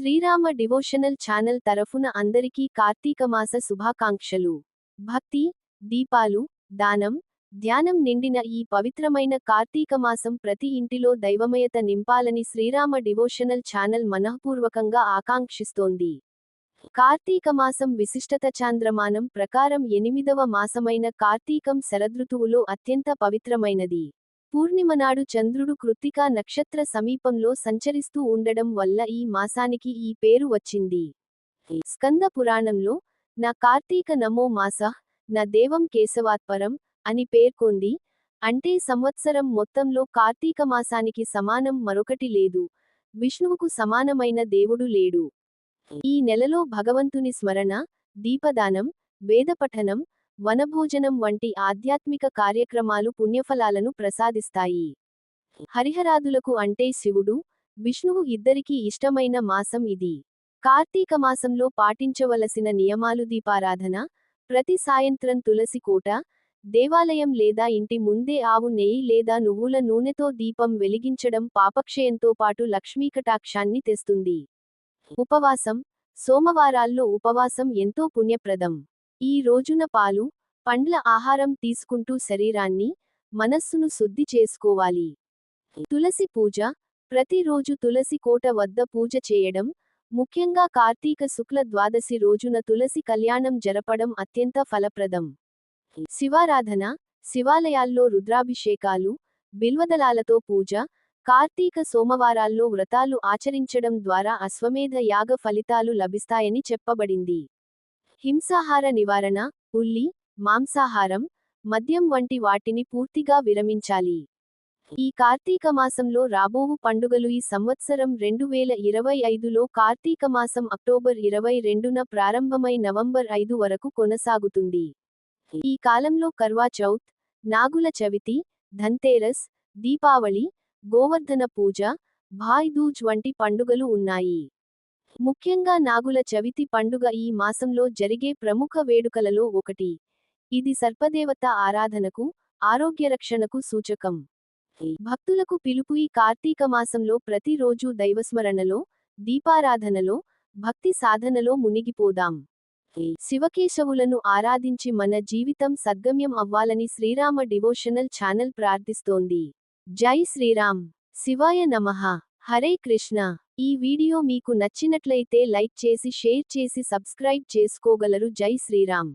Srirama devotional channel తరఫున అందరికీ కార్తీక మాస శుభాకాంక్షలు. భక్తి, దీపాలు, దానం, ధ్యానం నిండిన ఈ పవిత్రమైన కార్తీక మాసం ప్రతి ఇంటిలో దైవమయత నింపాలని శ్రీరామ డివోషనల్ ఛానల్ మనఃపూర్వకంగా ఆకాంక్షిస్తోంది. కార్తీక మాసం విశిష్టత చాంద్రమానం ప్రకారం 8వ మాసమైన కార్తీకం శరదృతువులో అత్యంత పవిత్రమైనది. పూర్ణిమనాడు చంద్రుడు కృత్తికా నక్షత్ర సమీపంలో సంచరిస్తూ ఉండడం వల్ల ఈ మాసానికి ఈ పేరు వచ్చింది. స్కంద పురాణంలో నా కార్తీక నమో మాసః నా దేవం కేశవాత్పరం అని పేర్కొంది. అంటే సంవత్సరం మొత్తంలో కార్తీక మాసానికి సమానం మరొకటి లేదు. విష్ణువుకు సమానమైన దేవుడు లేడు. ఈ నెలలో భగవంతుని స్మరణ, దీపదానం, వేదపఠనం, వనభోజనం వంటి ఆధ్యాత్మిక కార్యక్రమాలు పుణ్యఫలాలను ప్రసాదిస్తాయి. హరిహరాదులకు అంటే శివుడు, విష్ణువు ఇద్దరికీ ఇష్టమైన మాసం ఇది. కార్తీక మాసంలో పాటించవలసిన నియమాలు: దీపారాధన, ప్రతి సాయంత్రం తులసి కోట, దేవాలయం లేదా ఇంటి ముందే ఆవు నెయ్యి లేదా నువ్వుల నూనెతో దీపం వెలిగించడం పాపక్షయంతో పాటు లక్ష్మీకటాక్షాన్ని తెస్తుంది. ఉపవాసం, సోమవారాల్లో ఉపవాసం ఎంతో పుణ్యప్రదం. ఈ రోజున పాలు, పండ్ల ఆహారం తీసుకుంటూ శరీరాన్ని, మనస్సును శుద్ధి చేసుకోవాలి. తులసి పూజ, ప్రతిరోజు తులసి కోట వద్ద పూజ చేయడం, ముఖ్యంగా కార్తీక శుక్ల ద్వాదశి రోజున తులసి కళ్యాణం జరపడం అత్యంత ఫలప్రదం. శివారాధన, శివాలయాల్లో రుద్రాభిషేకాలు, బిల్వదళాలతో పూజ, కార్తీక సోమవారాల్లో వ్రతాలు ఆచరించడం ద్వారా అశ్వమేధ యాగ ఫలితాలు లభిస్తాయని చెప్పబడింది. హింసాహార నివారణ, ఉల్లి, మాంసాహారం, మద్యం వంటి వాటిని పూర్తిగా విరమించాలి. ఈ కార్తీక మాసంలో రాబోవు పండుగలు: ఈ సంవత్సరం 2025లో కార్తీక మాసం అక్టోబర్ 22న ప్రారంభమై నవంబర్ 5 వరకు కొనసాగుతుంది. ఈ కాలంలో కర్వా చౌత్, నాగుల చవితి, ధన్తేరస్, దీపావళి, గోవర్ధన పూజ, భాయ్ దూజ్ వంటి పండుగలు ఉన్నాయి. ముఖ్యంగా నాగుల చవితి పండుగ ఈ మాసంలో జరిగే ప్రముఖ వేడుకలలో ఒకటి. ఇది సర్పదేవత ఆరాధనకు, ఆరోగ్యరక్షణకు సూచకం. భక్తులకు పిలుపు: ఈ కార్తీక మాసంలో ప్రతిరోజూ దైవస్మరణలో, దీపారాధనలో, భక్తి సాధనలో మునిగిపోదాం. శివకేశవులను ఆరాధించి మన జీవితం సద్గమ్యం అవ్వాలని శ్రీరామ డివోషనల్ ఛానల్ ప్రార్థిస్తోంది. జై శ్రీరామ్. శివాయ నమః. హరే కృష్ణ. ఈ వీడియో మీకు నచ్చినట్లయితే లైక్ చేసి, షేర్ చేసి, సబ్స్క్రైబ్ చేసుకోగలరు. జై శ్రీరామ్.